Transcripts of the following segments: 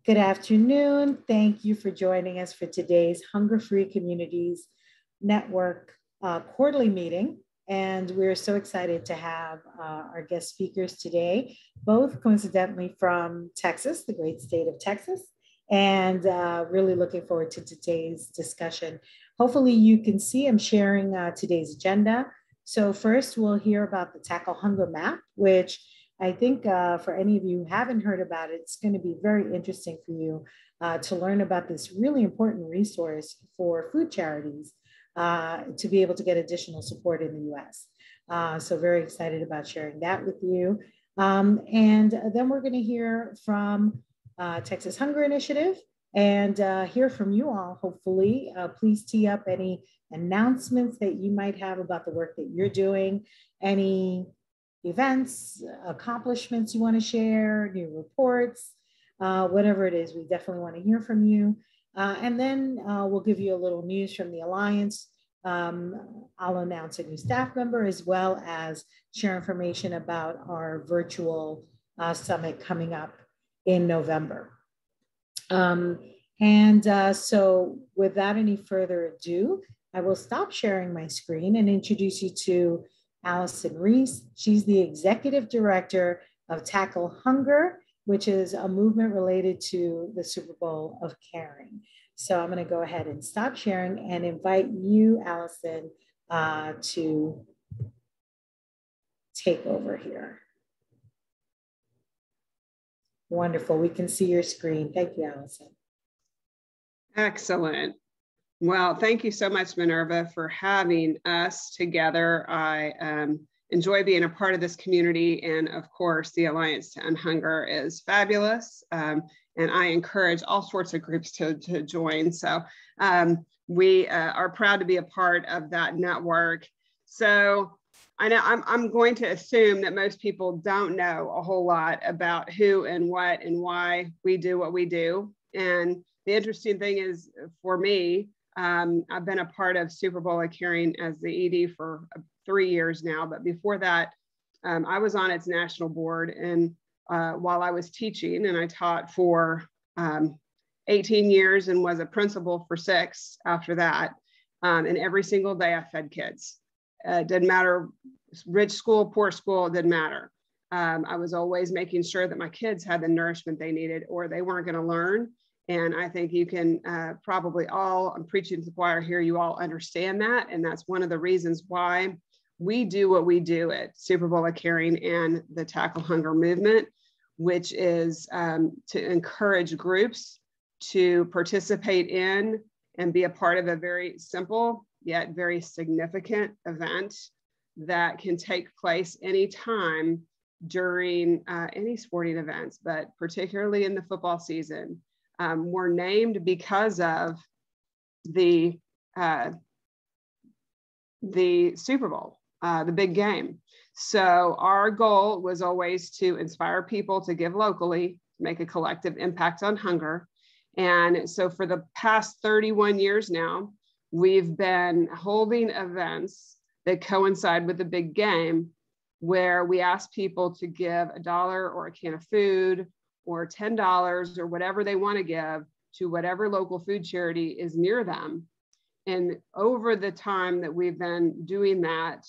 Good afternoon. Thank you for joining us for today's Hunger Free Communities Network quarterly meeting. And we're so excited to have our guest speakers today, both coincidentally from Texas, the great state of Texas, and really looking forward to today's discussion. Hopefully you can see I'm sharing today's agenda. So first we'll hear about the Tackle Hunger Map, which I think for any of you who haven't heard about it, it's going to be very interesting for you to learn about this really important resource for food charities to be able to get additional support in the US. So very excited about sharing that with you. And then we're going to hear from Texas Hunger Initiative and hear from you all, hopefully. Please tee up any announcements that you might have about the work that you're doing, any events, accomplishments you want to share, new reports, whatever it is, we definitely want to hear from you. And then we'll give you a little news from the Alliance. I'll announce a new staff member as well as share information about our virtual summit coming up in November. So without any further ado, I will stop sharing my screen and introduce you to Allison Reese. She's the Executive Director of Tackle Hunger, which is a movement related to the Super Bowl of Caring. So I'm going to go ahead and stop sharing and invite you, Allison, to take over here. Wonderful. We can see your screen. Thank you, Allison. Excellent. Well, thank you so much, Minerva, for having us together. I enjoy being a part of this community. And of course, the Alliance to End Hunger is fabulous. And I encourage all sorts of groups to join. So we are proud to be a part of that network. So I know I'm going to assume that most people don't know a whole lot about who and what and why we do what we do. And the interesting thing is, for me, I've been a part of Super Bowl of Caring as the ED for 3 years now, but before that, I was on its national board. And while I was teaching, and I taught for 18 years and was a principal for 6 after that, and every single day I fed kids. It didn't matter, rich school, poor school, it didn't matter. I was always making sure that my kids had the nourishment they needed or they weren't going to learn. And I think you can probably all, I'm preaching to the choir here, you all understand that. And that's one of the reasons why we do what we do at Super Bowl of Caring and the Tackle Hunger movement, which is to encourage groups to participate in and be a part of a very simple yet very significant event that can take place anytime during any sporting events, but particularly in the football season. Were named because of the Super Bowl, the big game. So our goal was always to inspire people to give locally, make a collective impact on hunger. And so for the past 31 years now, we've been holding events that coincide with the big game where we ask people to give $1 or a can of food or $10 or whatever they want to give to whatever local food charity is near them. And over the time that we've been doing that,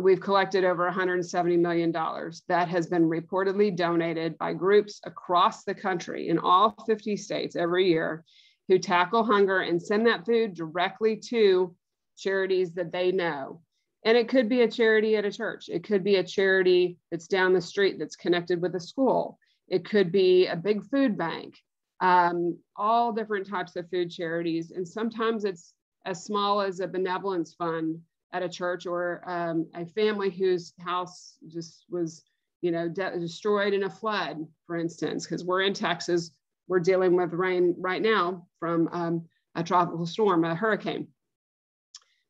we've collected over $170 million that has been reportedly donated by groups across the country in all 50 states every year who tackle hunger and send that food directly to charities that they know. And it could be a charity at a church. It could be a charity that's down the street that's connected with a school. It could be a big food bank, all different types of food charities. And sometimes it's as small as a benevolence fund at a church or a family whose house just was, destroyed in a flood, for instance, because we're in Texas. We're dealing with rain right now from a tropical storm, a hurricane.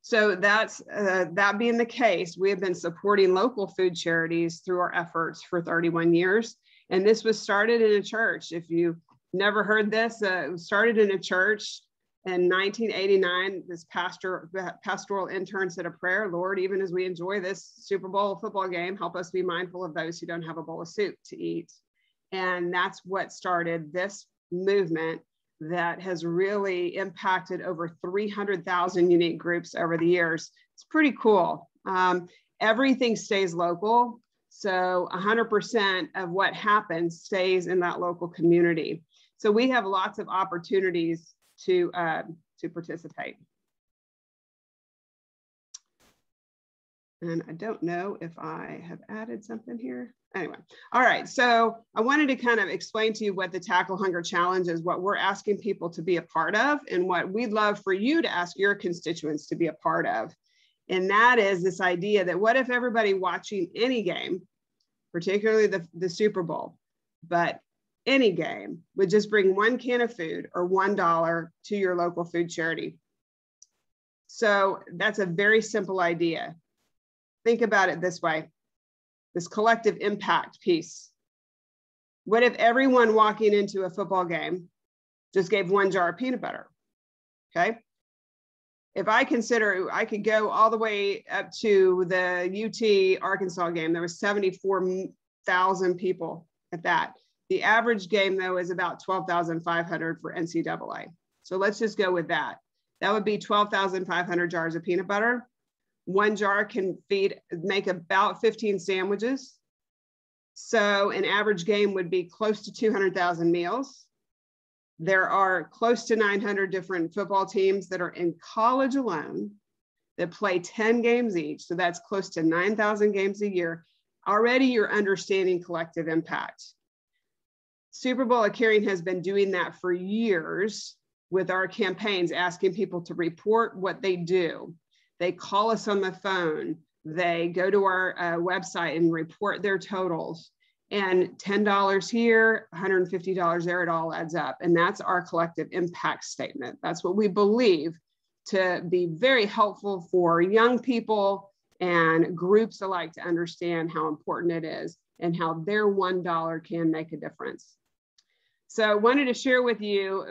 So that's that being the case, we have been supporting local food charities through our efforts for 31 years. And this was started in a church. If you never heard this, it was started in a church in 1989. This pastoral intern said a prayer, Lord, even as we enjoy this Super Bowl football game, help us be mindful of those who don't have a bowl of soup to eat. And that's what started this movement that has really impacted over 300,000 unique groups over the years. It's pretty cool. Everything stays local. So 100% of what happens stays in that local community. So we have lots of opportunities to participate. And I don't know if I have added something here. Anyway, all right. So I wanted to kind of explain to you what the Tackle Hunger Challenge is, what we're asking people to be a part of, and what we'd love for you to ask your constituents to be a part of. And that is this idea that what if everybody watching any game, particularly the Super Bowl, but any game, would just bring 1 can of food or $1 to your local food charity. So that's a very simple idea. Think about it this way, this collective impact piece. What if everyone walking into a football game just gave 1 jar of peanut butter? Okay. If I consider, I could go all the way up to the UT Arkansas game. There was 74,000 people at that. The average game, though, is about 12,500 for NCAA. So let's just go with that. That would be 12,500 jars of peanut butter. 1 jar can make about 15 sandwiches. So an average game would be close to 200,000 meals. There are close to 900 different football teams that are in college alone that play 10 games each. So that's close to 9,000 games a year. Already you're understanding collective impact. Super Bowl of Caring has been doing that for years with our campaigns, asking people to report what they do. They call us on the phone. They go to our website and report their totals. And $10 here, $150 there, it all adds up. And that's our collective impact statement. That's what we believe to be very helpful for young people and groups alike to understand how important it is and how their $1 can make a difference. So I wanted to share with you,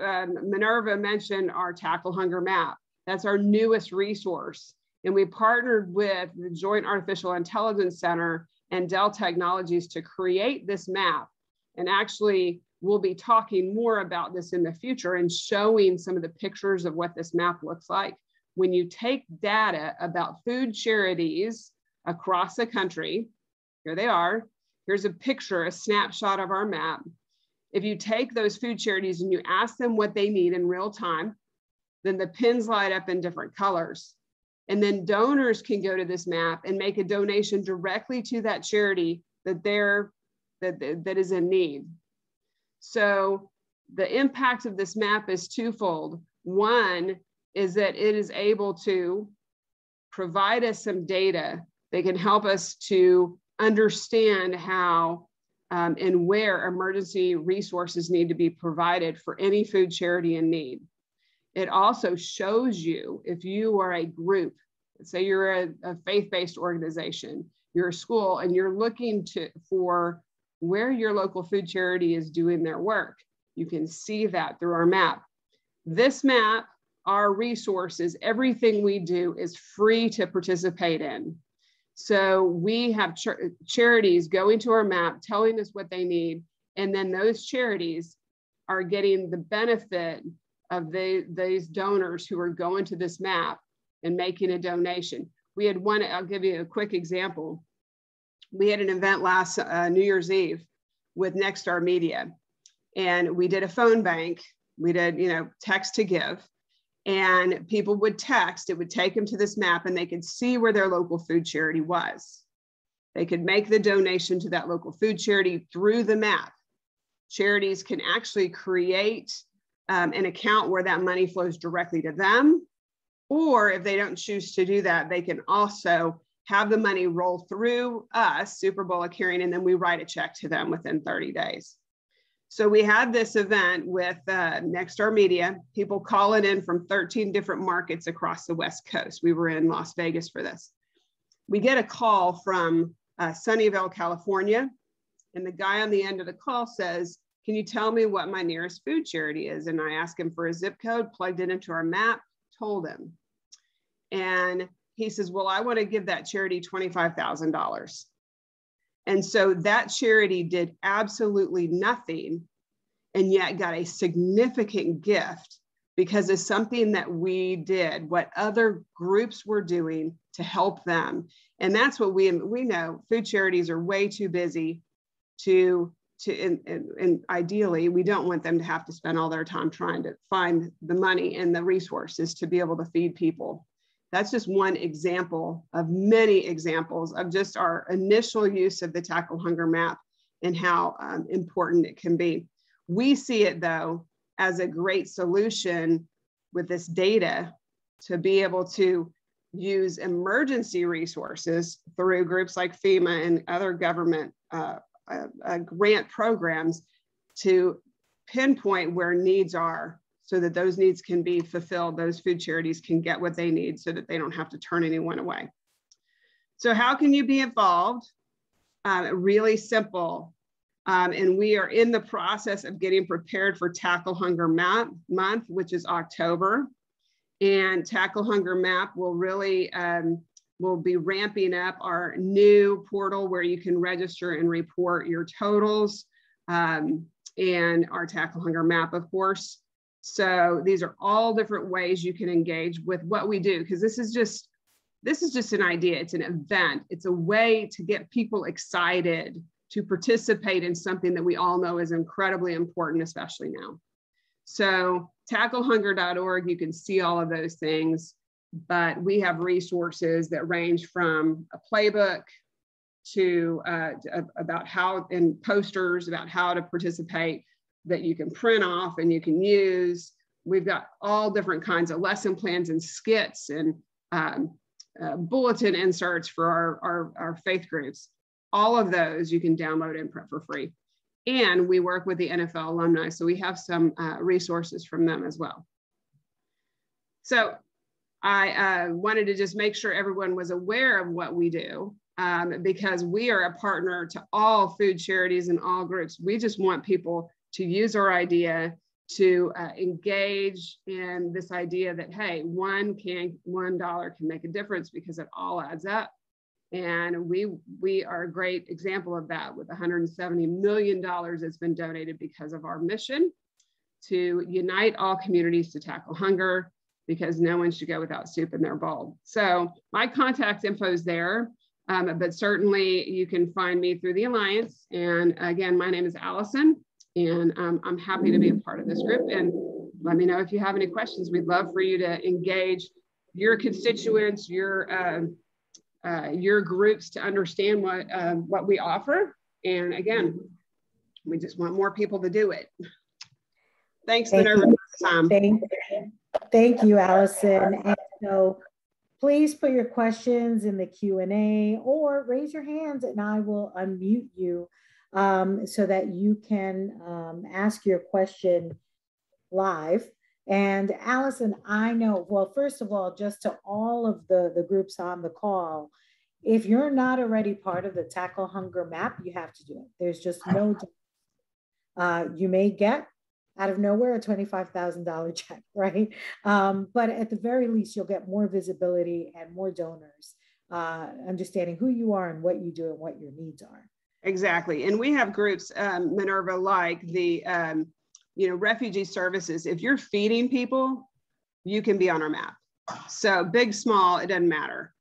Minerva mentioned our Tackle Hunger Map. That's our newest resource. And we partnered with the Joint Artificial Intelligence Center and Dell Technologies to create this map. And actually, we'll be talking more about this in the future and showing some of the pictures of what this map looks like. When you take data about food charities across the country, here they are. Here's a picture, a snapshot of our map. If you take those food charities and you ask them what they need in real time, then the pins light up in different colors. And then donors can go to this map and make a donation directly to that charity that is in need. So the impact of this map is twofold. One is that it is able to provide us some data that can help us to understand how and where emergency resources need to be provided for any food charity in need. It also shows you, if you are a group, say you're a faith-based organization, you're a school, and you're looking for where your local food charity is doing their work, you can see that through our map. This map, our resources, everything we do is free to participate in. So we have charities going to our map, telling us what they need, and then those charities are getting the benefit of these donors who are going to this map and making a donation. We had one, I'll give you a quick example. We had an event last New Year's Eve with Nexstar Media, and we did a phone bank. We did, text to give, and people would text. It would take them to this map, and they could see where their local food charity was. They could make the donation to that local food charity through the map. Charities can actually create an account where that money flows directly to them. Or if they don't choose to do that, they can also have the money roll through us, Super Bowl of Caring, and then we write a check to them within 30 days. So we had this event with Nexstar Media, people calling in from 13 different markets across the West Coast. We were in Las Vegas for this. We get a call from Sunnyvale, California, and the guy on the end of the call says, "Can you tell me what my nearest food charity is?" And I asked him for a zip code, plugged it into our map, told him. And he says, "Well, I want to give that charity $25,000. And so that charity did absolutely nothing and yet got a significant gift because of something that we did, what other groups were doing to help them. And that's what we know. Food charities are way too busy and ideally, we don't want them to have to spend all their time trying to find the money and the resources to be able to feed people. That's just one example of many examples of just our initial use of the Tackle Hunger Map and how important it can be. We see it, though, as a great solution with this data to be able to use emergency resources through groups like FEMA and other government grant programs to pinpoint where needs are so that those needs can be fulfilled. Those food charities can get what they need so that they don't have to turn anyone away. So how can you be involved? Really simple. And we are in the process of getting prepared for Tackle Hunger Map Month, which is October. And Tackle Hunger Map will really we'll be ramping up our new portal where you can register and report your totals and our Tackle Hunger Map, of course. So these are all different ways you can engage with what we do, because this is just an idea. It's an event. It's a way to get people excited to participate in something that we all know is incredibly important, especially now. So tacklehunger.org, you can see all of those things. But we have resources that range from a playbook to about how, and posters about how to participate that you can print off and you can use. We've got all different kinds of lesson plans and skits and bulletin inserts for our faith groups. All of those you can download and print for free. And we work with the NFL alumni, so we have some resources from them as well. So I wanted to just make sure everyone was aware of what we do because we are a partner to all food charities and all groups. We just want people to use our idea to engage in this idea that, hey, $1 can make a difference because it all adds up. And we are a great example of that with $170 million that's been donated because of our mission to unite all communities to tackle hunger, because no one should go without soup in their bowl. So my contact info is there, but certainly you can find me through the Alliance. And again, my name is Allison, and I'm happy to be a part of this group. And let me know if you have any questions. We'd love for you to engage your constituents, your groups to understand what we offer. And again, we just want more people to do it. Thanks, Minerva. Thank you, Allison. And so please put your questions in the Q&A or raise your hands and I will unmute you so that you can ask your question live. And Allison, I know, well, first of all, just to all of the groups on the call, if you're not already part of the Tackle Hunger Map, you have to do it. There's just no, you may get out of nowhere a $25,000 check, right? But at the very least, you'll get more visibility and more donors, understanding who you are and what you do and what your needs are. Exactly. And we have groups, Minerva, like the refugee services. If you're feeding people, you can be on our map. So big, small, it doesn't matter.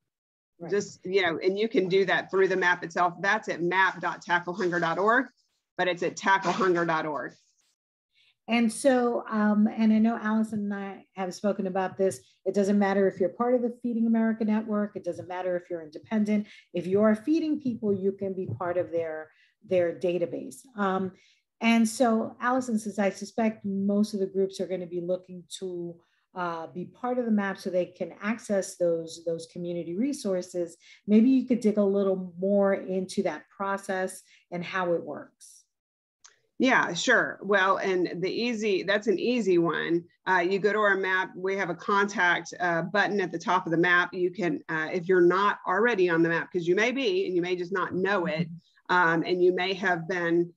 Right. Just, and you can do that through the map itself. That's at map.tacklehunger.org, but it's at tacklehunger.org. And so, and I know Allison and I have spoken about this. It doesn't matter if you're part of the Feeding America Network. It doesn't matter if you're independent. If you are feeding people, you can be part of their database. And so, Allison, since I suspect most of the groups are going to be looking to be part of the map so they can access those community resources, maybe you could dig a little more into that process and how it works. Yeah, sure. Well, and that's an easy one. You go to our map, we have a contact button at the top of the map. You can, if you're not already on the map, because you may be, and you may just not know it, and you may have been,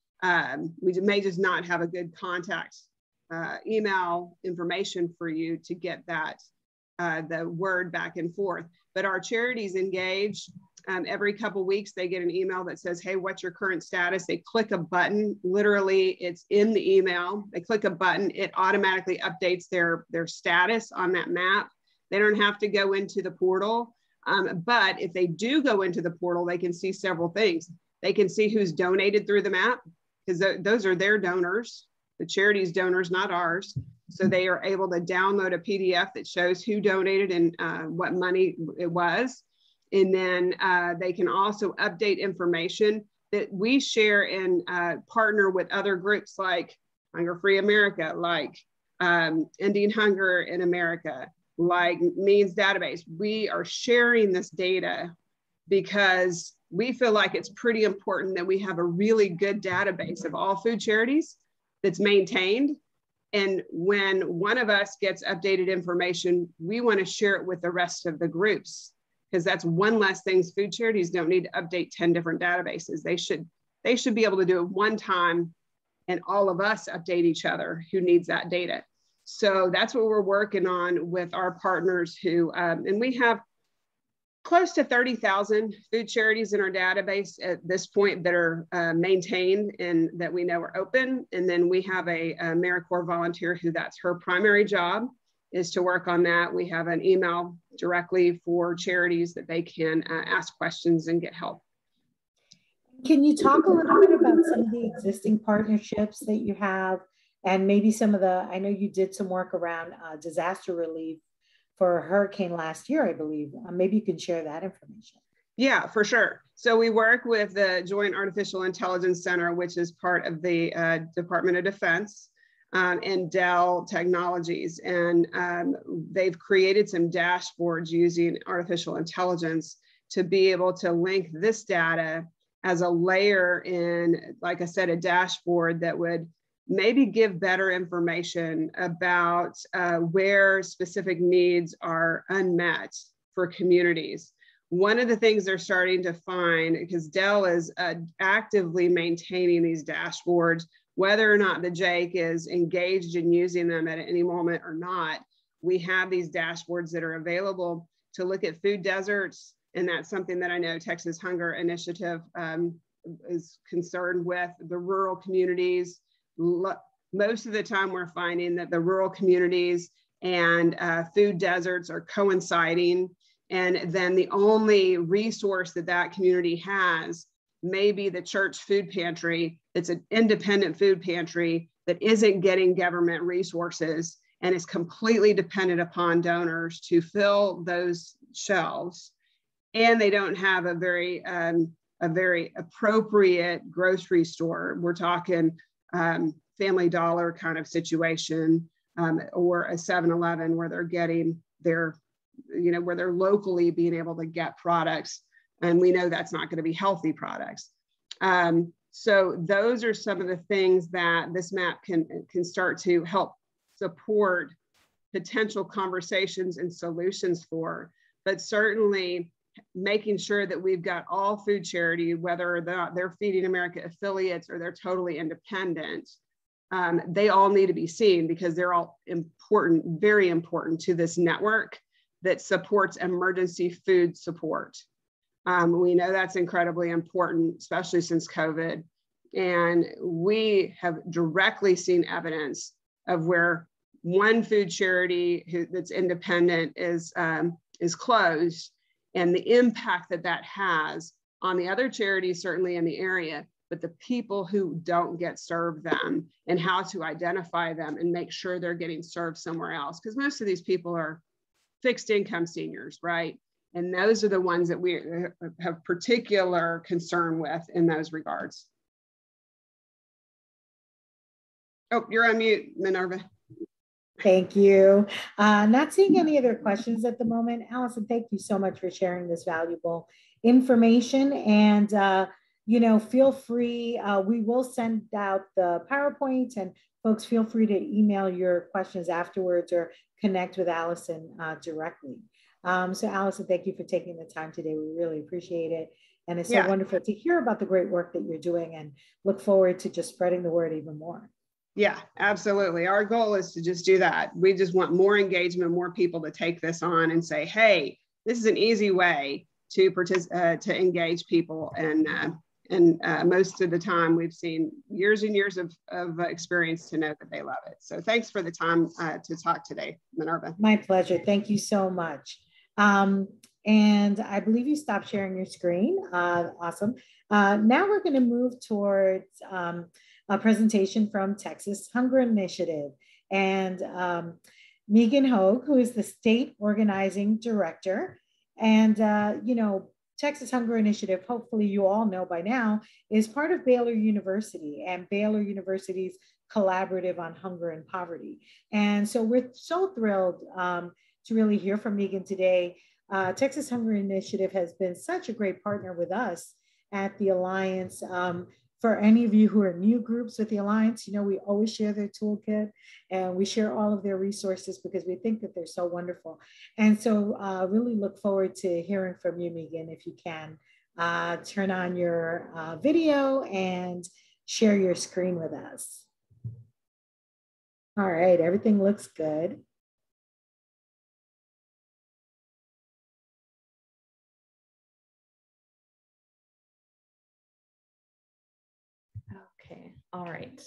we may just not have a good contact email information for you to get that, the word back and forth. But our charities engage Every couple of weeks, they get an email that says, hey, what's your current status? They click a button. Literally, it's in the email. They click a button. It automatically updates their status on that map. They don't have to go into the portal. But if they do go into the portal, they can see several things. They can see who's donated through the map, because those are their donors, the charity's donors, not ours. So they are able to download a PDF that shows who donated and what money it was. And then they can also update information that we share and partner with other groups like Hunger Free America, like Ending Hunger in America, like Means Database. We are sharing this data because we feel like it's pretty important that we have a really good database of all food charities that's maintained. And when one of us gets updated information, we want to share it with the rest of the groups, because that's one less thing. Food charities don't need to update 10 different databases. They should be able to do it one time, and all of us update each other who needs that data. So that's what we're working on with our partners who, and we have close to 30,000 food charities in our database at this point that are maintained and that we know are open. And then we have a AmeriCorps volunteer who that's her primary job, is to work on that. We have an email directly for charities that they can ask questions and get help. Can you talk a little bit about some of the existing partnerships that you have, and maybe some of the, I know you did some work around disaster relief for a hurricane last year, I believe. Maybe you can share that information. Yeah, for sure. So we work with the Joint Artificial Intelligence Center, which is part of the Department of Defense, and Dell Technologies. And they've created some dashboards using artificial intelligence to be able to link this data as a layer in, like I said, a dashboard that would maybe give better information about where specific needs are unmet for communities. One of the things they're starting to find, because Dell is actively maintaining these dashboards, whether or not the JAIC is engaged in using them at any moment or not, we have these dashboards that are available to look at food deserts. And that's something that I know Texas Hunger Initiative is concerned with, the rural communities. Most of the time we're finding that the rural communities and food deserts are coinciding. And then the only resource that that community has may be the church food pantry. It's an independent food pantry that isn't getting government resources and is completely dependent upon donors to fill those shelves. And they don't have a very appropriate grocery store. We're talking Family Dollar kind of situation, or a 7-Eleven where they're getting their, where they're locally being able to get products. And we know that's not going to be healthy products. So those are some of the things that this map can start to help support potential conversations and solutions for, but certainly making sure that we've got all food charity, whether they're Feeding America affiliates or they're totally independent, they all need to be seen because they're all important, very important to this network that supports emergency food support. We know that's incredibly important, especially since COVID. And we have directly seen evidence of where one food charity that's independent is closed, and the impact that has on the other charities, certainly in the area, but the people who don't get served them, and how to identify them and make sure they're getting served somewhere else. Because most of these people are fixed income seniors, right? And those are the ones that we have particular concern with in those regards. Oh, you're on mute, Minerva. Thank you. Not seeing any other questions at the moment. Allison, thank you so much for sharing this valuable information. And, feel free, we will send out the PowerPoint, and folks, feel free to email your questions afterwards or connect with Allison directly. So Allison, thank you for taking the time today. We really appreciate it. And it's so wonderful to hear about the great work that you're doing, and look forward to just spreading the word even more. Yeah, absolutely. Our goal is to just do that. We just want more engagement, more people to take this on and say, hey, this is an easy way to engage people. And most of the time we've seen years and years of experience to know that they love it. So thanks for the time to talk today, Minerva. My pleasure. Thank you so much. And I believe you stopped sharing your screen. Awesome. Now we're going to move towards a presentation from Texas Hunger Initiative. And Megan Hogue, who is the state organizing director. And, you know, Texas Hunger Initiative, hopefully you all know by now, is part of Baylor University and Baylor University's Collaborative on Hunger and Poverty. And so we're so thrilled to really hear from Megan today. Texas Hunger Initiative has been such a great partner with us at the Alliance. For any of you who are new groups with the Alliance, you know, we always share their toolkit and we share all of their resources because we think that they're so wonderful. And so really look forward to hearing from you, Megan, if you can. Turn on your video and share your screen with us. All right, everything looks good. Okay, all right.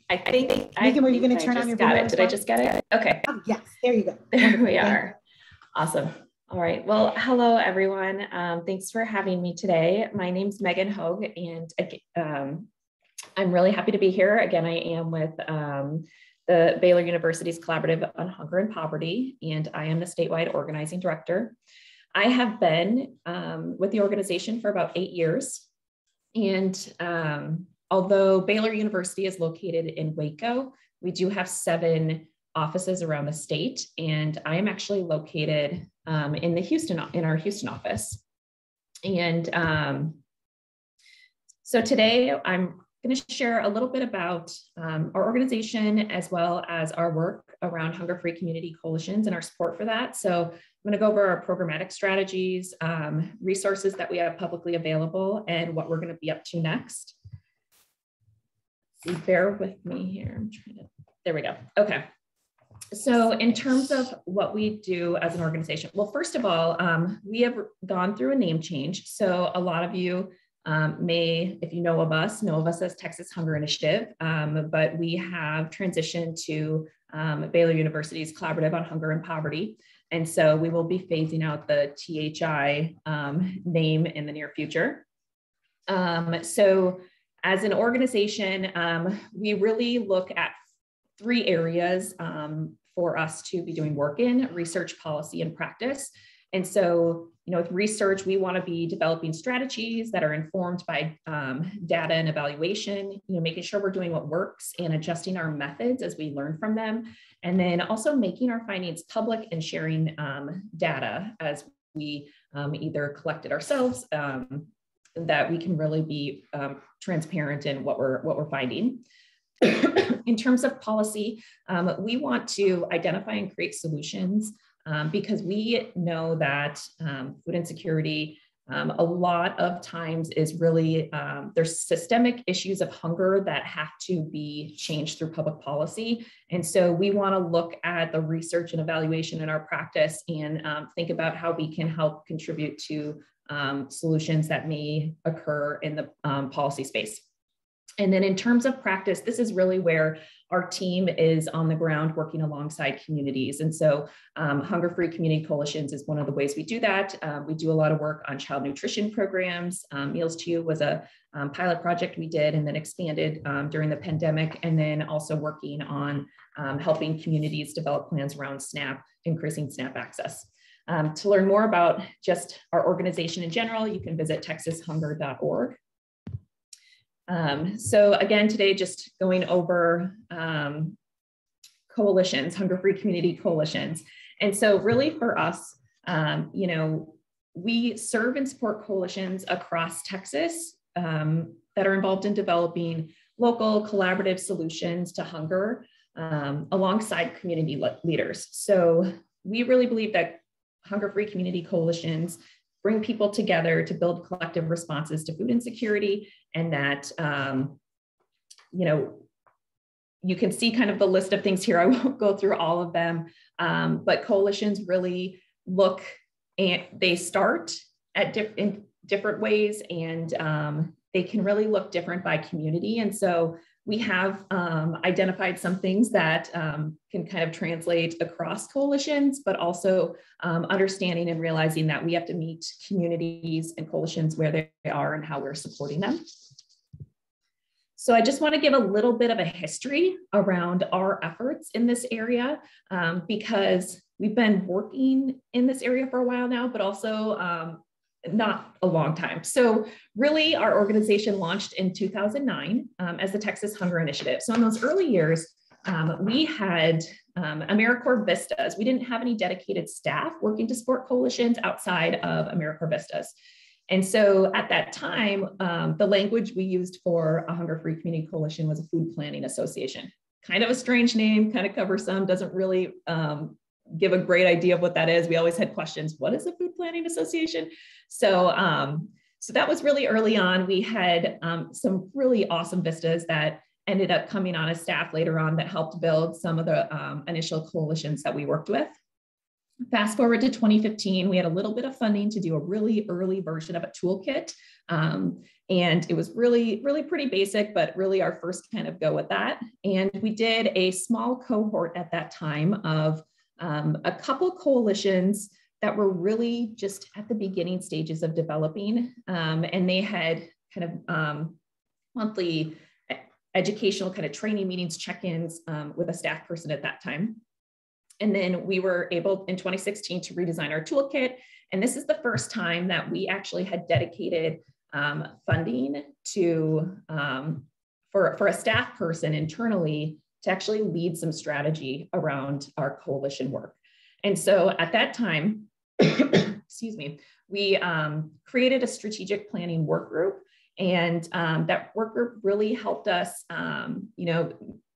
I think Megan, were you going to turn on your video? Did I just get it? Okay. Oh, yes, there you go. There we are. Awesome. All right. Well, hello, everyone. Thanks for having me today. My name's Megan Hogue, and I'm really happy to be here. Again, I am with the Baylor University's Collaborative on Hunger and Poverty, and I am the statewide organizing director. I have been with the organization for about 8 years. And although Baylor University is located in Waco, we do have 7 offices around the state. And I am actually located in our Houston office. And so today I'm going to share a little bit about our organization as well as our work around hunger-free community coalitions and our support for that. So I'm going to go over our programmatic strategies, resources that we have publicly available, and what we're going to be up to next. Bear with me here. There we go. Okay. So in terms of what we do as an organization, well, first of all, we have gone through a name change. So a lot of you may, if you know of us as Texas Hunger Initiative, but we have transitioned to Baylor University's Collaborative on Hunger and Poverty. And so we will be phasing out the THI name in the near future. So as an organization, we really look at 3 areas for us to be doing work in: research, policy, and practice. And so, you know, with research, we want to be developing strategies that are informed by data and evaluation, you know, making sure we're doing what works and adjusting our methods as we learn from them. And then also making our findings public and sharing data as we either collect it ourselves, that we can really be transparent in what we're finding. In terms of policy, we want to identify and create solutions because we know that food insecurity a lot of times is really, there's systemic issues of hunger that have to be changed through public policy. And so we want to look at the research and evaluation in our practice and think about how we can help contribute to solutions that may occur in the policy space. And then in terms of practice, this is really where our team is on the ground working alongside communities. And so hunger-free community coalitions is one of the ways we do that. We do a lot of work on child nutrition programs. Meals to You was a pilot project we did and then expanded during the pandemic. And then also working on helping communities develop plans around SNAP, increasing SNAP access. To learn more about just our organization in general, you can visit texashunger.org. So again, today, just going over coalitions, hunger-free community coalitions. And so really for us, you know, we serve and support coalitions across Texas that are involved in developing local collaborative solutions to hunger alongside community leaders. So we really believe that hunger-free community coalitions bring people together to build collective responses to food insecurity, and that, you know, you can see kind of the list of things here. I won't go through all of them, but coalitions really look and they start in different ways, and they can really look different by community. And so we have identified some things that can kind of translate across coalitions, but also understanding and realizing that we have to meet communities and coalitions where they are and how we're supporting them. So I just want to give a little bit of a history around our efforts in this area, because we've been working in this area for a while now, but also not a long time. So really our organization launched in 2009 as the Texas Hunger Initiative. So in those early years, we had AmeriCorps Vistas. We didn't have any dedicated staff working to support coalitions outside of AmeriCorps Vistas. And so at that time, the language we used for a hunger-free community coalition was a food planning association. Kind of a strange name, kind of cumbersome, doesn't really give a great idea of what that is. We always had questions, what is a food planning association? So, so that was really early on. We had some really awesome vistas that ended up coming on as staff later on that helped build some of the initial coalitions that we worked with. Fast forward to 2015, we had a little bit of funding to do a really early version of a toolkit. And it was really pretty basic, but really our first kind of go at that. And we did a small cohort at that time of a couple coalitions that were really just at the beginning stages of developing. And they had kind of monthly educational kind of training meetings, check-ins with a staff person at that time. And then we were able in 2016 to redesign our toolkit. And this is the first time that we actually had dedicated funding to for a staff person internally to actually lead some strategy around our coalition work. And so at that time, excuse me, we created a strategic planning work group. And that work group really helped us, you know,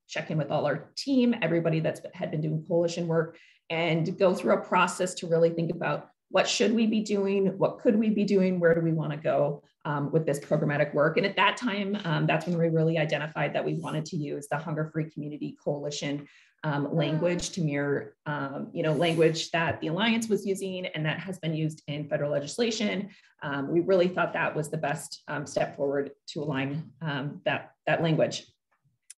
check in with all our team, everybody that's had been doing coalition work, and go through a process to really think about what should we be doing, what could we be doing, where do we want to go with this programmatic work. And at that time, that's when we really identified that we wanted to use the Hunger-Free Community Coalition language to mirror, you know, language that the Alliance was using and that has been used in federal legislation. We really thought that was the best step forward to align that language.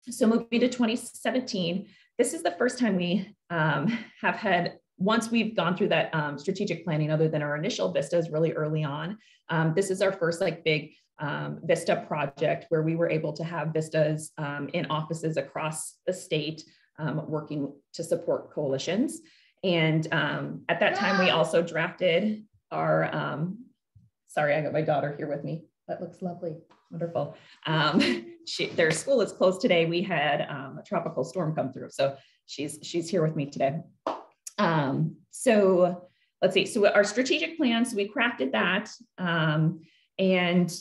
So moving to 2017, this is the first time we have had, once we've gone through that strategic planning, other than our initial vistas really early on, this is our first like big Vista project where we were able to have vistas in offices across the state working to support coalitions. And at that time, we also drafted our, sorry, I got my daughter here with me. That looks lovely, wonderful. Their school is closed today. We had a tropical storm come through. So she's here with me today. So let's see, so our strategic plans, we crafted that. And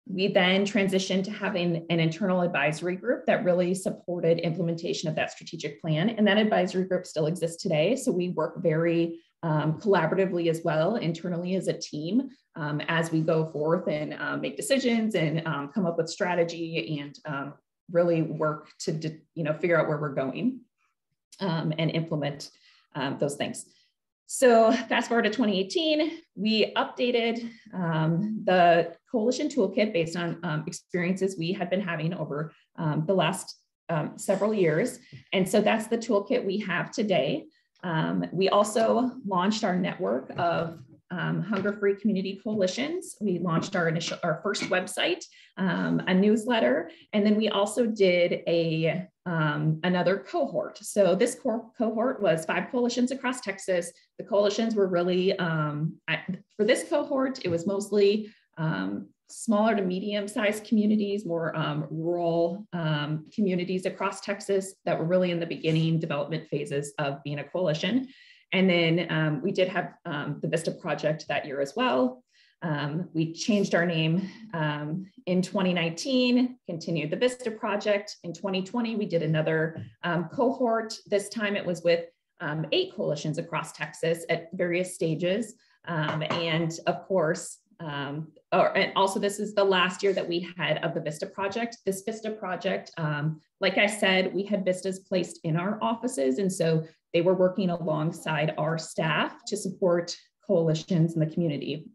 we then transitioned to having an internal advisory group that really supported implementation of that strategic plan. And that advisory group still exists today. So we work very collaboratively as well, internally as a team, as we go forth and make decisions and come up with strategy and really work to, you know, figure out where we're going and implement those things. So fast forward to 2018, we updated the coalition toolkit based on experiences we had been having over the last several years. And so that's the toolkit we have today. We also launched our network of hunger-free community coalitions. We launched our first website, a newsletter, and then we also did another cohort. So this cohort was 5 coalitions across Texas. The coalitions were really, for this cohort, it was mostly smaller to medium-sized communities, more rural communities across Texas that were really in the beginning development phases of being a coalition. And then we did have the Vista project that year as well. We changed our name in 2019, continued the Vista project. In 2020, we did another cohort. This time it was with 8 coalitions across Texas at various stages. And of course, and also this is the last year that we had of the Vista project. This Vista project, like I said, we had Vistas placed in our offices. And so they were working alongside our staff to support coalitions in the community.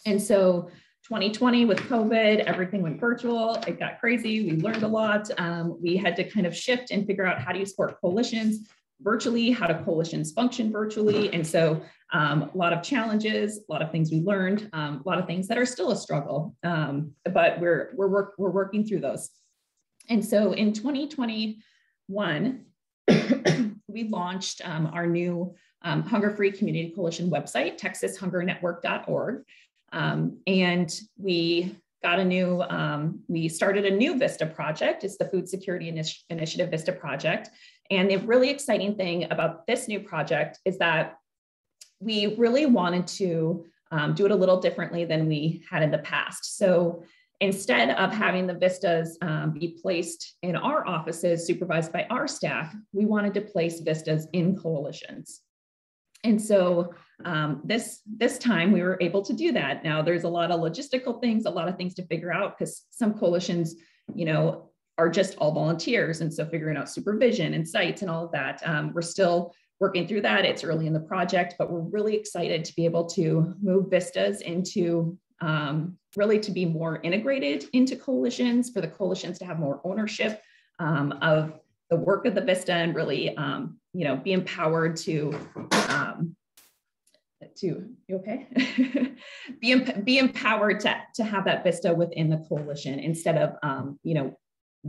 And so 2020 with COVID, everything went virtual. It got crazy. We learned a lot. We had to kind of shift and figure out how do you support coalitions virtually, how do coalitions function virtually. And so a lot of challenges, a lot of things we learned, a lot of things that are still a struggle, but we're working through those. And so in 2021, we launched our new Hunger-Free Community Coalition website, texashungernetwork.org. And we got a new, we started a new VISTA project. It's the Food Security Initiative VISTA project. And the really exciting thing about this new project is that we really wanted to do it a little differently than we had in the past. So instead of having the VISTAs be placed in our offices, supervised by our staff, we wanted to place VISTAs in coalitions. And so this time we were able to do that. Now there's a lot of logistical things, a lot of things to figure out because some coalitions, you know, are just all volunteers. And so figuring out supervision and sites and all of that, we're still working through that. It's early in the project, but we're really excited to be able to move VISTAs into really to be more integrated into coalitions, for the coalitions to have more ownership of the work of the VISTA and really, you know, be empowered to you okay? be empowered to have that VISTA within the coalition instead of, you know,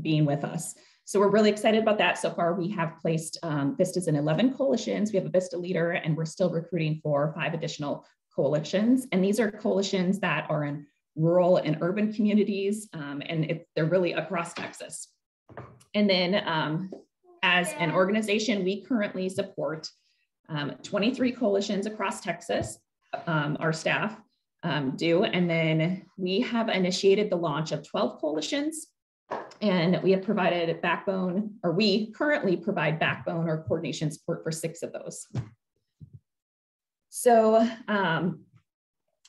being with us. So we're really excited about that. So far, we have placed VISTAs in 11 coalitions. We have a VISTA leader, and we're still recruiting for 5 additional coalitions. And these are coalitions that are in rural and urban communities, and they're really across Texas. And then as an organization, we currently support 23 coalitions across Texas, our staff do. And then we have initiated the launch of 12 coalitions. And we have provided backbone, or we currently provide backbone or coordination support for 6 of those. So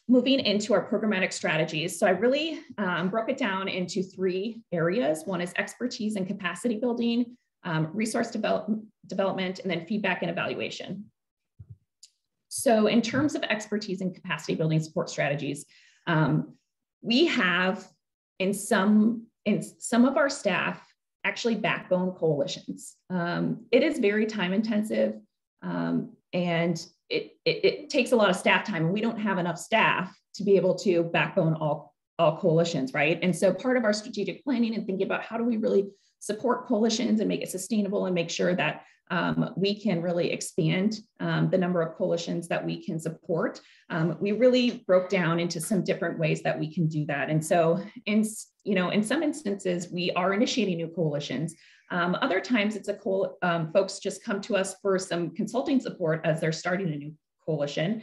moving into our programmatic strategies. So I really broke it down into 3 areas. One is expertise and capacity building, resource development, and then feedback and evaluation. So in terms of expertise and capacity building support strategies, we have in some of our staff actually backbone coalitions. It is very time intensive and it takes a lot of staff time, and we don't have enough staff to be able to backbone all coalitions, right? And so part of our strategic planning and thinking about how do we really support coalitions and make it sustainable and make sure that we can really expand the number of coalitions that we can support. We really broke down into some different ways that we can do that. And so in some instances, we are initiating new coalitions. Other times it's folks just come to us for some consulting support as they're starting a new coalition.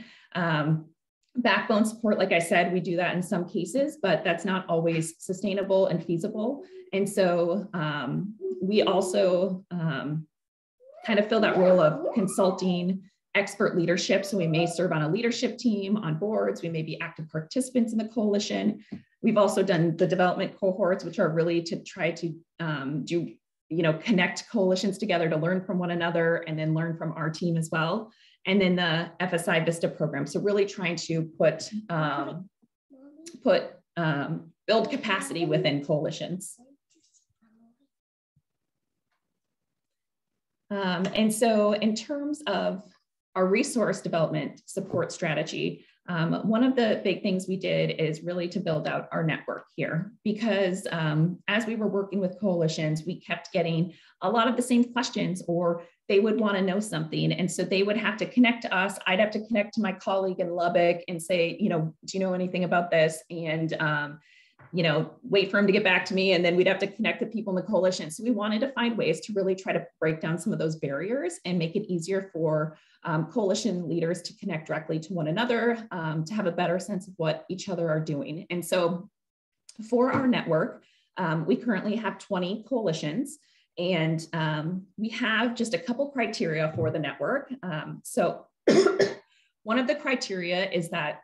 Backbone support, like I said, we do that in some cases, but that's not always sustainable and feasible. And so we also kind of fill that role of consulting expert leadership. So we may serve on a leadership team, on boards, we may be active participants in the coalition. We've also done the development cohorts, which are really to try to connect coalitions together to learn from one another and then learn from our team as well. And then the FSI VISTA program. So really trying to build capacity within coalitions. And so in terms of our resource development support strategy, one of the big things we did is really to build out our network here, because as we were working with coalitions, we kept getting a lot of the same questions, or they would want to know something. And so they would have to connect to us. I'd have to connect to my colleague in Lubbock and say, do you know anything about this? And wait for him to get back to me. And then we'd have to connect the people in the coalition. So we wanted to find ways to really try to break down some of those barriers and make it easier for coalition leaders to connect directly to one another, to have a better sense of what each other are doing. And so for our network, we currently have 20 coalitions, and we have just a couple criteria for the network. So one of the criteria is that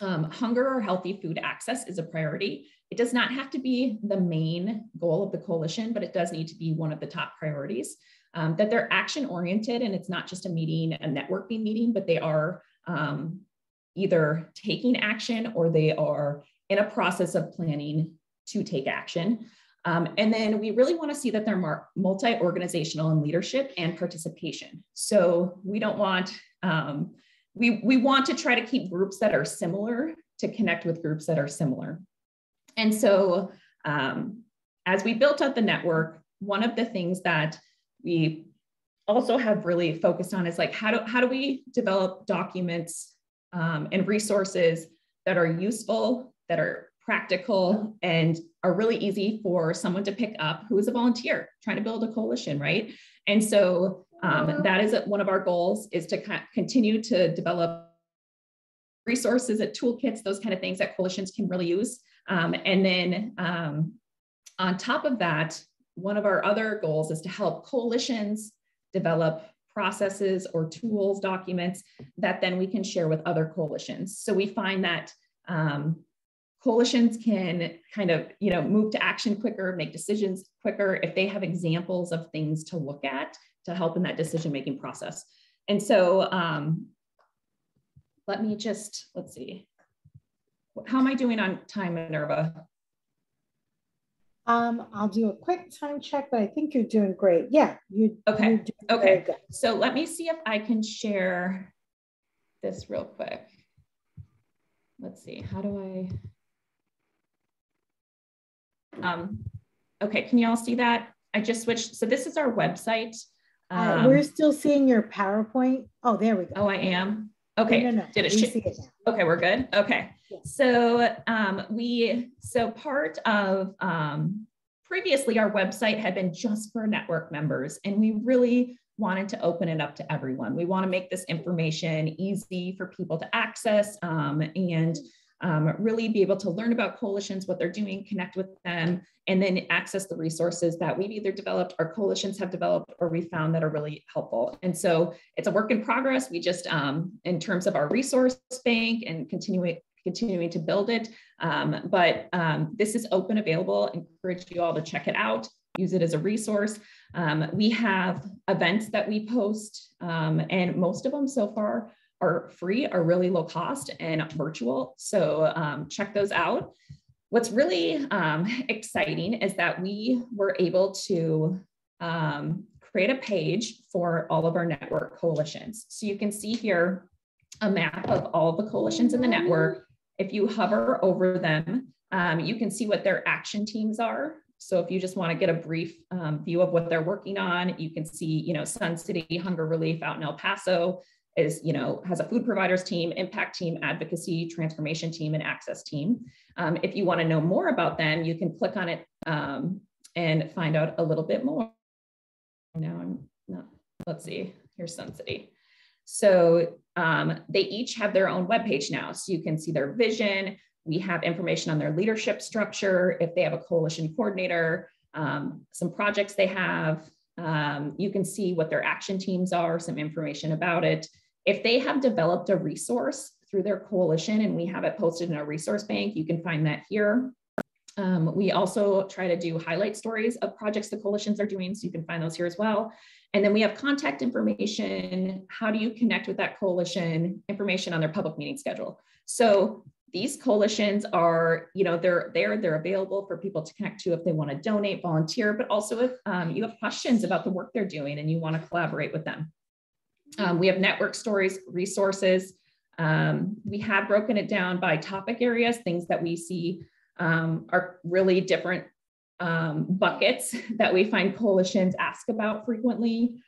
hunger or healthy food access is a priority. It does not have to be the main goal of the coalition, but it does need to be one of the top priorities. That they're action oriented, and it's not just a meeting, a networking meeting, but they are either taking action or they are in a process of planning to take action. And then we really want to see that they're multi-organizational in leadership and participation. So we don't want, we want to try to keep groups that are similar to connect with groups that are similar. And so as we built out the network, one of the things that we also have really focused on is like, how do we develop documents and resources that are useful, that are practical, and are really easy for someone to pick up who is a volunteer trying to build a coalition, right? And so that is one of our goals, is to continue to develop resources and toolkits, those kind of things that coalitions can really use. And then on top of that, one of our other goals is to help coalitions develop processes or tools, documents that then we can share with other coalitions. So we find that coalitions can kind of, move to action quicker, make decisions quicker if they have examples of things to look at to help in that decision-making process. And so let's see. How am I doing on time, Minerva? I'll do a quick time check, but I think you're doing great. Yeah, you're doing very good. So let me see if I can share this real quick. Let's see, how do I, okay, can you all see that? I just switched, so this is our website. We're still seeing your PowerPoint. Oh, there we go. Oh, I am? Okay, no. Did it see it now. Okay, we're good. Okay, yes. So part of previously our website had been just for network members, and we really wanted to open it up to everyone. We want to make this information easy for people to access and really be able to learn about coalitions, what they're doing, connect with them, and then access the resources that we've either developed, our coalitions have developed, or we found that are really helpful. And so it's a work in progress. We just, in terms of our resource bank and continuing to build it, but this is open, available. Encourage you all to check it out, use it as a resource. We have events that we post, and most of them so far are free, are really low cost and virtual. So check those out. What's really exciting is that we were able to create a page for all of our network coalitions. So you can see here a map of all of the coalitions in the network. If you hover over them, you can see what their action teams are. So if you just want to get a brief view of what they're working on, you can see, Sun City Hunger Relief out in El Paso is, has a food providers team, impact team, advocacy, transformation team, and access team. If you want to know more about them, you can click on it and find out a little bit more. Now I'm not, let's see, here's Sun City. So they each have their own webpage now. So you can see their vision. We have information on their leadership structure. If they have a coalition coordinator, some projects they have, you can see what their action teams are, some information about it. If they have developed a resource through their coalition and we have it posted in our resource bank, you can find that here. We also try to do highlight stories of projects the coalitions are doing, so you can find those here as well. And then we have contact information. How do you connect with that coalition? Information on their public meeting schedule. So these coalitions are, they're available for people to connect to if they want to donate, volunteer, but also if you have questions about the work they're doing and you want to collaborate with them. We have network stories, resources. We have broken it down by topic areas, things that we see are really different buckets that we find coalitions ask about frequently.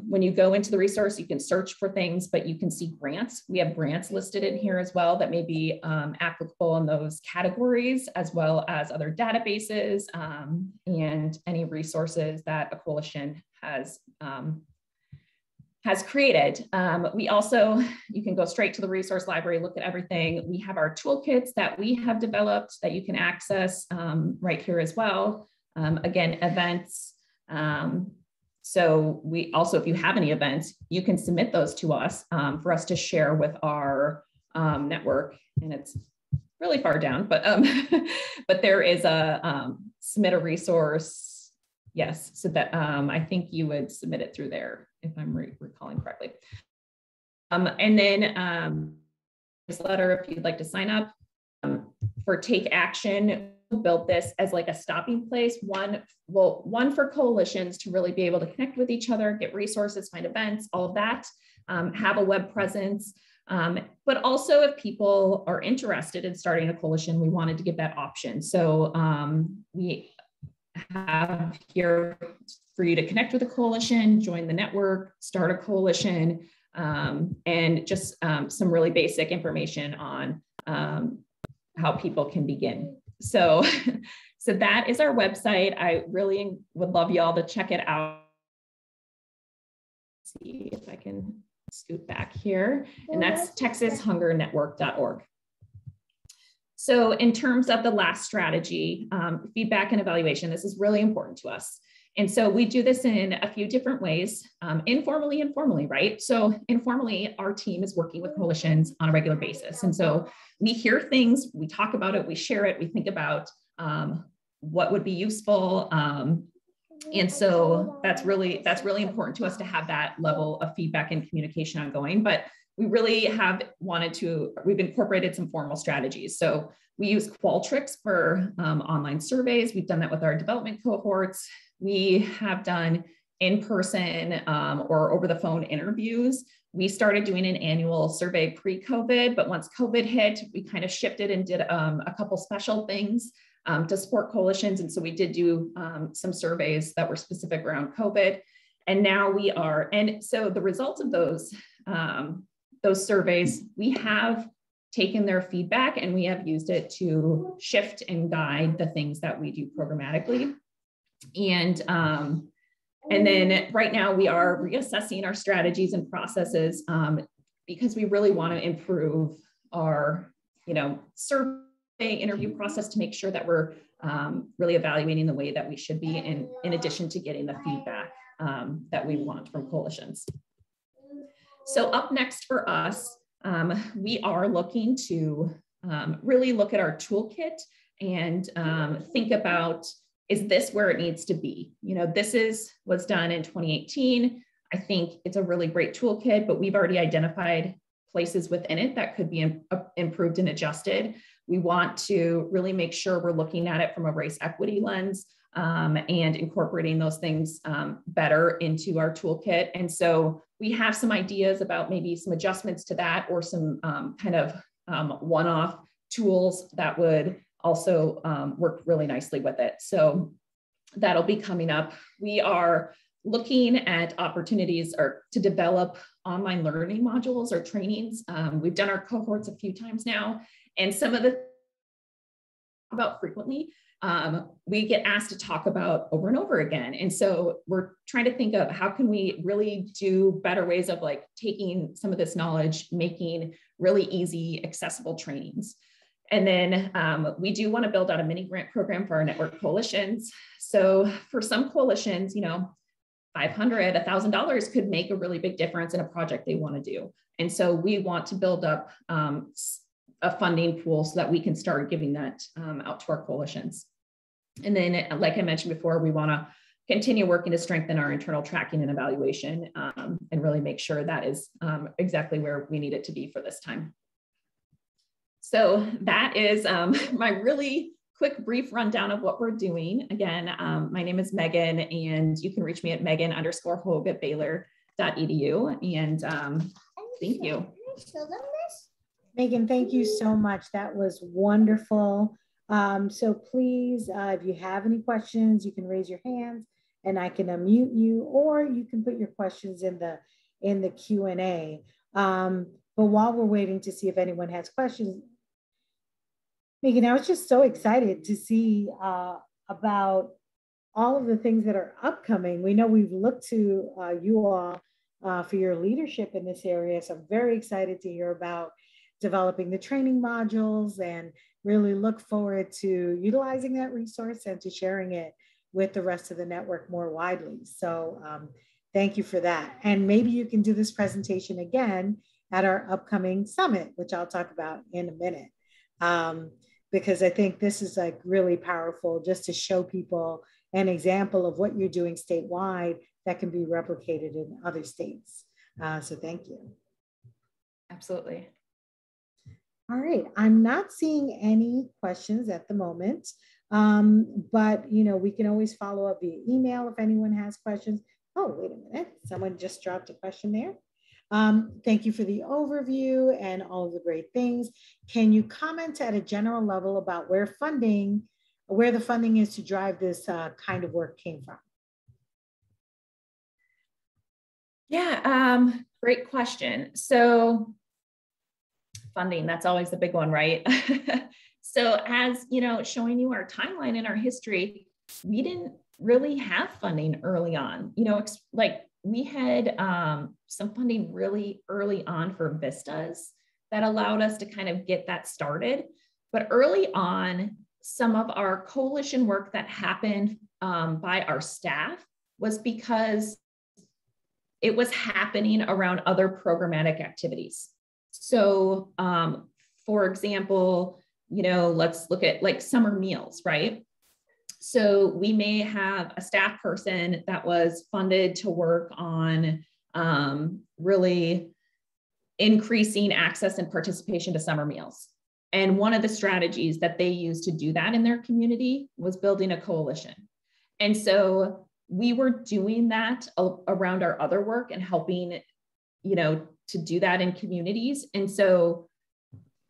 When you go into the resource, you can search for things, but you can see grants. We have grants listed in here as well that may be applicable in those categories, as well as other databases and any resources that a coalition has created. We also, you can go straight to the resource library, look at everything. We have our toolkits that we have developed that you can access right here as well. Again, events. So we also, if you have any events, you can submit those to us for us to share with our network. And it's really far down, but but there is a submit a resource. Yes, so that I think you would submit it through there if I'm recalling correctly. And then newsletter if you'd like to sign up for Take Action. We built this as like a stopping place, one for coalitions to really be able to connect with each other, get resources, find events, all of that, have a web presence. But also if people are interested in starting a coalition, we wanted to give that option. So we have here for you to connect with a coalition, join the network, start a coalition, and just some really basic information on how people can begin. So that is our website. I really would love y'all to check it out. Let's see if I can scoot back here, and that's texashungernetwork.org. So in terms of the last strategy, feedback and evaluation, this is really important to us. And so we do this in a few different ways, informally and formally, right? So informally, our team is working with coalitions on a regular basis. And so we hear things, we talk about it, we share it, we think about what would be useful. And so that's really important to us to have that level of feedback and communication ongoing. But we really have we've incorporated some formal strategies. So we use Qualtrics for online surveys. We've done that with our development cohorts. We have done in-person or over the phone interviews. We started doing an annual survey pre-COVID, but once COVID hit, we kind of shifted and did a couple special things to support coalitions. And so we did do some surveys that were specific around COVID. And now and so the results of those surveys, we have taken their feedback and we have used it to shift and guide the things that we do programmatically. And then right now we are reassessing our strategies and processes because we really want to improve our, survey interview process to make sure that we're really evaluating the way that we should be in addition to getting the feedback that we want from coalitions. So up next for us, we are looking to really look at our toolkit and think about, is this where it needs to be? This was done in 2018. I think it's a really great toolkit, but we've already identified places within it that could be improved and adjusted. We want to really make sure we're looking at it from a race equity lens and incorporating those things better into our toolkit. And so we have some ideas about maybe some adjustments to that or some kind of one-off tools that would also work really nicely with it. So that'll be coming up. We are looking at opportunities to develop online learning modules or trainings. We've done our cohorts a few times now, and some of the about frequently, we get asked to talk about over and over again. And so we're trying to think of how can we really do better ways of like taking some of this knowledge, making really easy, accessible trainings. And then we do want to build out a mini grant program for our network coalitions. So for some coalitions, $500, $1,000 could make a really big difference in a project they want to do. And so we want to build up a funding pool so that we can start giving that out to our coalitions. And then, like I mentioned before, we want to continue working to strengthen our internal tracking and evaluation and really make sure that is exactly where we need it to be for this time. So that is my really quick, brief rundown of what we're doing. Again, my name is Megan, and you can reach me at megan_hogue@baylor.edu. And thank you. Can I show them this? Megan, thank you so much. That was wonderful. So please, if you have any questions, you can raise your hands and I can unmute you, or you can put your questions in the Q&A. But while we're waiting to see if anyone has questions, Megan, I was just so excited to see about all of the things that are upcoming. We know we've looked to you all for your leadership in this area. So I'm very excited to hear about developing the training modules and really look forward to utilizing that resource and to sharing it with the rest of the network more widely. So thank you for that. And maybe you can do this presentation again at our upcoming summit, which I'll talk about in a minute. Because I think this is like really powerful just to show people an example of what you're doing statewide that can be replicated in other states. So thank you. Absolutely. All right, I'm not seeing any questions at the moment, but we can always follow up via email if anyone has questions. Oh, wait a minute, someone just dropped a question there. Thank you for the overview and all of the great things. Can you comment at a general level about where the funding is to drive this kind of work came from? Yeah, great question. So funding, that's always the big one, right? So as showing you our timeline and our history, we didn't really have funding early on. Like we had some funding really early on for vistas that allowed us to kind of get that started. But early on, some of our coalition work that happened by our staff was because it was happening around other programmatic activities. So for example, let's look at like summer meals, right? So we may have a staff person that was funded to work on really increasing access and participation to summer meals. And one of the strategies that they used to do that in their community was building a coalition. And so we were doing that around our other work and helping, to do that in communities. And so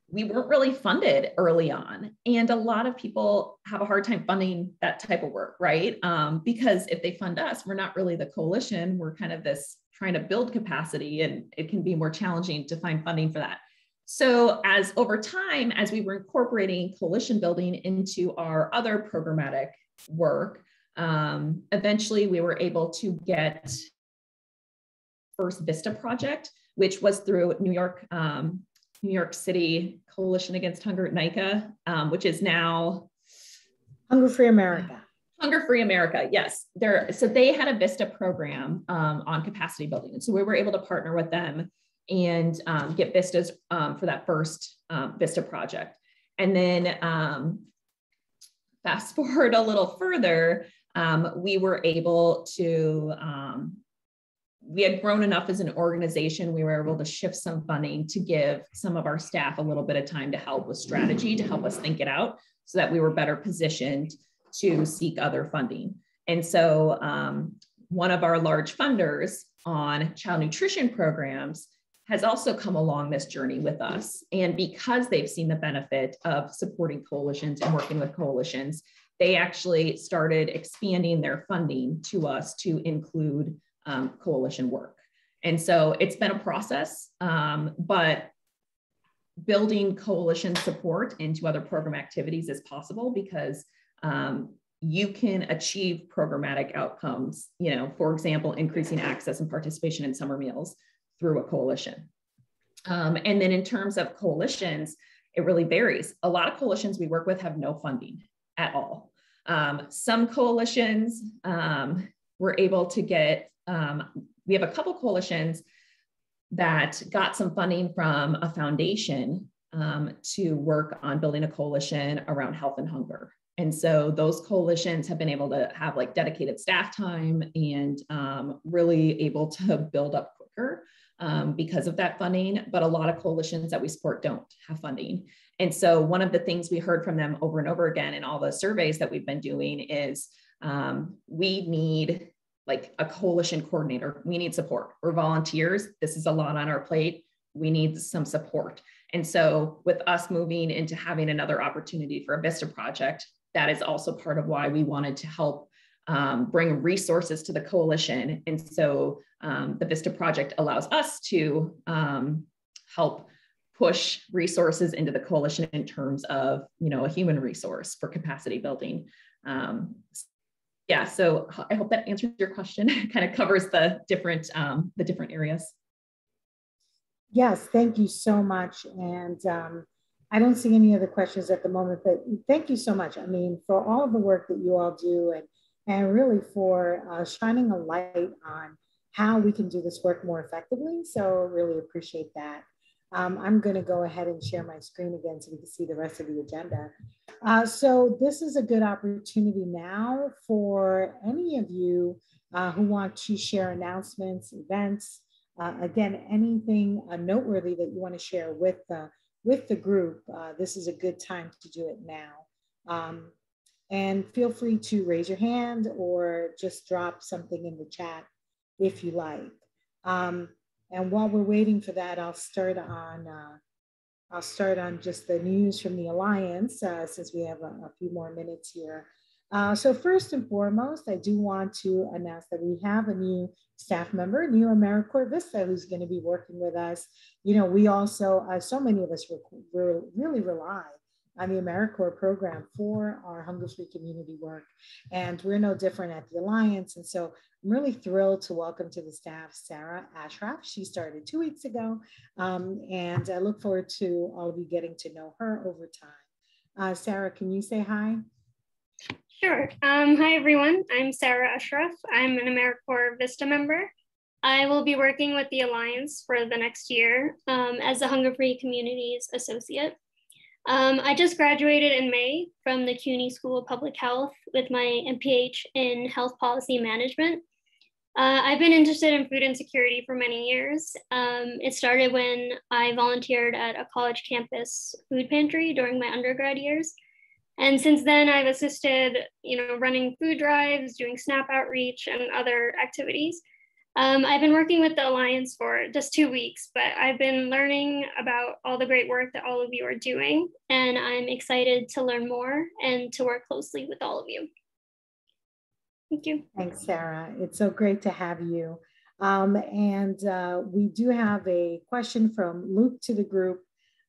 we weren't really funded early on. And a lot of people have a hard time funding that type of work, right? Because if they fund us, we're not really the coalition. We're kind of this trying to build capacity, and it can be more challenging to find funding for that. So as over time, as we were incorporating coalition building into our other programmatic work, eventually we were able to get first Vista project, which was through New York City Coalition Against Hunger at NICA, which is now Hunger Free America. Hunger Free America, yes. So they had a Vista program on capacity building. And so we were able to partner with them and get Vistas for that first Vista project. And then fast forward a little further, we were able to, we had grown enough as an organization, we were able to shift some funding to give some of our staff a little bit of time to help with strategy, to help us think it out so that we were better positioned to seek other funding. And so one of our large funders on child nutrition programs has also come along this journey with us. And because they've seen the benefit of supporting coalitions and working with coalitions, they actually started expanding their funding to us to include coalition work. And so it's been a process, but building coalition support into other program activities is possible because you can achieve programmatic outcomes, for example, increasing access and participation in summer meals through a coalition. And then in terms of coalitions, it really varies. A lot of coalitions we work with have no funding at all. Some coalitions were able to get, we have a couple coalitions that got some funding from a foundation to work on building a coalition around health and hunger. And so those coalitions have been able to have like dedicated staff time and really able to build up quicker because of that funding. But a lot of coalitions that we support don't have funding. And so one of the things we heard from them over and over again in all the surveys that we've been doing is we need like a coalition coordinator. We need support. We're volunteers. This is a lot on our plate. We need some support. And so with us moving into having another opportunity for a Vista project, that is also part of why we wanted to help bring resources to the coalition. And so the Vista project allows us to help push resources into the coalition in terms of, a human resource for capacity building. Yeah, so I hope that answers your question. It kind of covers the different areas. Yes, thank you so much. And I don't see any other questions at the moment, but thank you so much. I mean, for all of the work that you all do and really for shining a light on how we can do this work more effectively. So really appreciate that. I'm going to go ahead and share my screen again so we can see the rest of the agenda. So this is a good opportunity now for any of you who want to share announcements, events, Again, anything noteworthy that you want to share with the group, this is a good time to do it now. And feel free to raise your hand or just drop something in the chat if you like. And while we're waiting for that, I'll start on just the news from the Alliance, since we have a few more minutes here. So first and foremost, I do want to announce that we have a new staff member, new AmeriCorps Vista, who's going to be working with us. You know, we also, so many of us really rely on the AmeriCorps program for our hunger-free community work. And we're no different at the Alliance. And so I'm really thrilled to welcome to the staff, Sarah Ashraf. She started 2 weeks ago. And I look forward to all of you getting to know her over time. Sarah, can you say hi? Sure. Hi, everyone. I'm Sarah Ashraf. I'm an AmeriCorps Vista member. I will be working with the Alliance for the next year as a Hunger-Free Communities Associate. I just graduated in May from the CUNY School of Public Health with my MPH in Health Policy Management. I've been interested in food insecurity for many years. It started when I volunteered at a college campus food pantry during my undergrad years. And since then, I've assisted, running food drives, doing SNAP outreach, and other activities. I've been working with the Alliance for just 2 weeks, but I've been learning about all the great work that all of you are doing, and I'm excited to learn more and to work closely with all of you. Thank you. Thanks, Sarah. It's so great to have you. We do have a question from Luke to the group.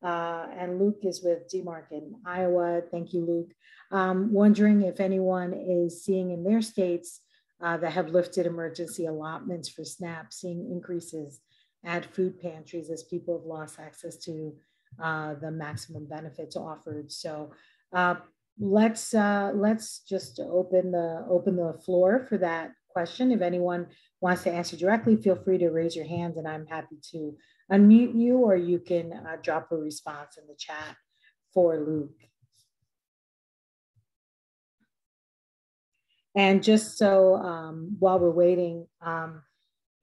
And Luke is with DMARC in Iowa. Thank you, Luke. Wondering if anyone is seeing in their states that have lifted emergency allotments for SNAP, seeing increases at food pantries as people have lost access to the maximum benefits offered. So let's just open the floor for that question. If anyone wants to answer directly, feel free to raise your hand and I'm happy to unmute you, or you can drop a response in the chat for Luke. And just so while we're waiting,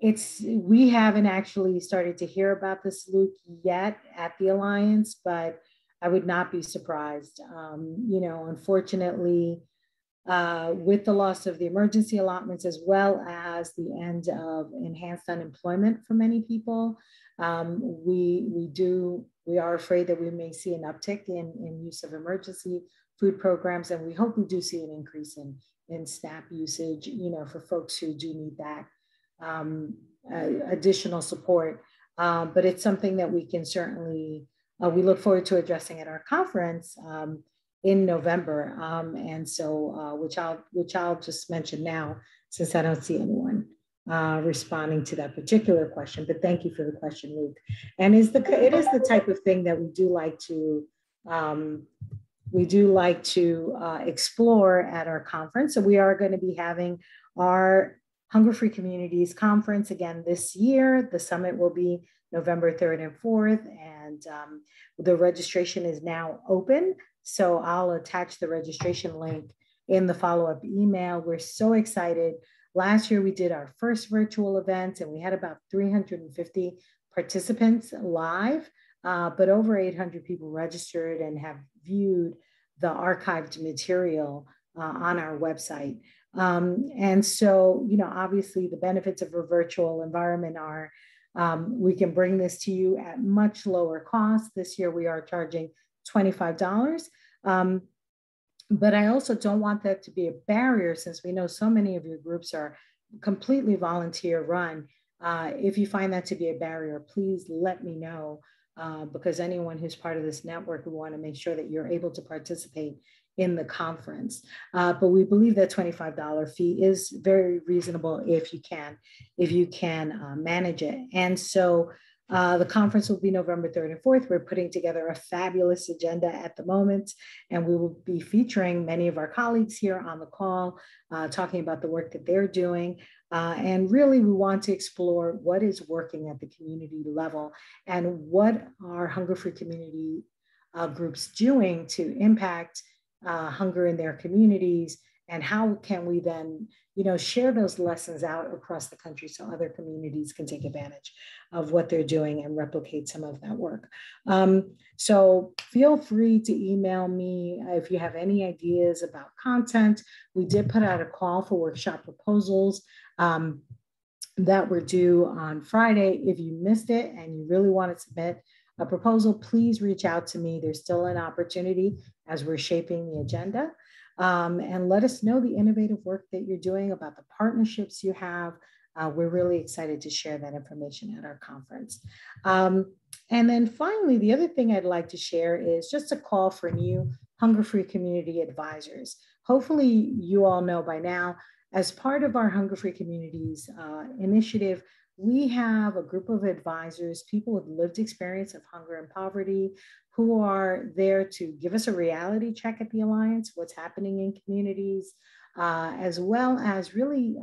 we haven't actually started to hear about this, Luke, yet at the Alliance, but I would not be surprised. Unfortunately, with the loss of the emergency allotments, as well as the end of enhanced unemployment for many people, we are afraid that we may see an uptick in use of emergency food programs, and we hope we do see an increase in SNAP usage, for folks who do need that additional support. But it's something that we can certainly, we look forward to addressing at our conference in November, and so which I'll just mention now, since I don't see anyone responding to that particular question. But thank you for the question, Luke. And it is the type of thing that we do like to explore at our conference. So we are going to be having our Hunger-Free Communities Conference again this year. The summit will be November 3rd and 4th, and the registration is now open. So I'll attach the registration link in the follow-up email. We're so excited. Last year we did our first virtual event and we had about 350 participants live, but over 800 people registered and have viewed the archived material on our website. And so, obviously the benefits of a virtual environment are we can bring this to you at much lower cost. This year we are charging $25. But I also don't want that to be a barrier, since we know so many of your groups are completely volunteer run. If you find that to be a barrier, please let me know, because anyone who's part of this network, we want to make sure that you're able to participate in the conference. But we believe that $25 fee is very reasonable if you can manage it. And so the conference will be November 3rd and 4th. We're putting together a fabulous agenda at the moment, and we will be featuring many of our colleagues here on the call, talking about the work that they're doing. And really, we want to explore what is working at the community level and what are hunger-free community groups doing to impact hunger in their communities, and how can we then share those lessons out across the country so other communities can take advantage of what they're doing and replicate some of that work. So feel free to email me if you have any ideas about content. We did put out a call for workshop proposals that were due on Friday. If you missed it and you really want to submit a proposal, please reach out to me. There's still an opportunity as we're shaping the agenda. And let us know the innovative work that you're doing, about the partnerships you have. We're really excited to share that information at our conference. And then finally, the other thing I'd like to share is just a call for new hunger-free community advisors. Hopefully you all know by now, as part of our Hunger-Free Communities initiative, we have a group of advisors, people with lived experience of hunger and poverty, who are there to give us a reality check at the Alliance, what's happening in communities, as well as really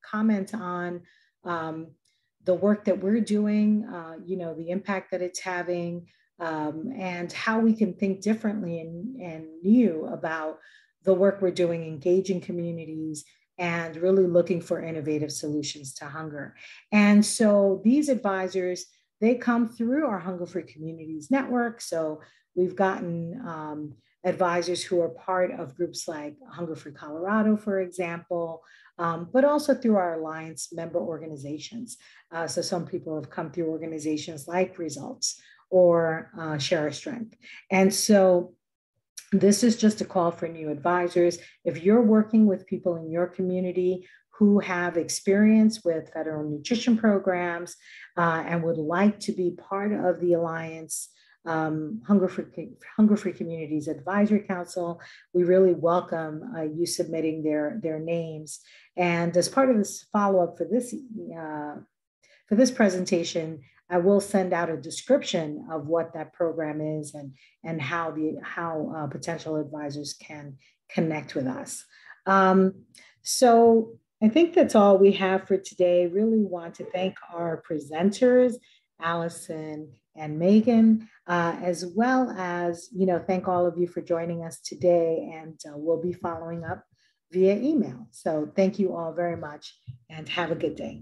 comment on the work that we're doing, the impact that it's having, and how we can think differently and new about the work we're doing, engaging communities, and really looking for innovative solutions to hunger. And so these advisors, they come through our Hunger-Free Communities network. So we've gotten advisors who are part of groups like Hunger-Free Colorado, for example, but also through our Alliance member organizations. So some people have come through organizations like Results or Share Our Strength. And so this is just a call for new advisors. If you're working with people in your community who have experience with federal nutrition programs and would like to be part of the Alliance Hunger-Free Communities Advisory Council, we really welcome you submitting their names. And as part of this follow-up for this presentation, I will send out a description of what that program is and how potential advisors can connect with us. So I think that's all we have for today. Really want to thank our presenters, Allison and Megan, as well as thank all of you for joining us today, and we'll be following up via email. So thank you all very much and have a good day.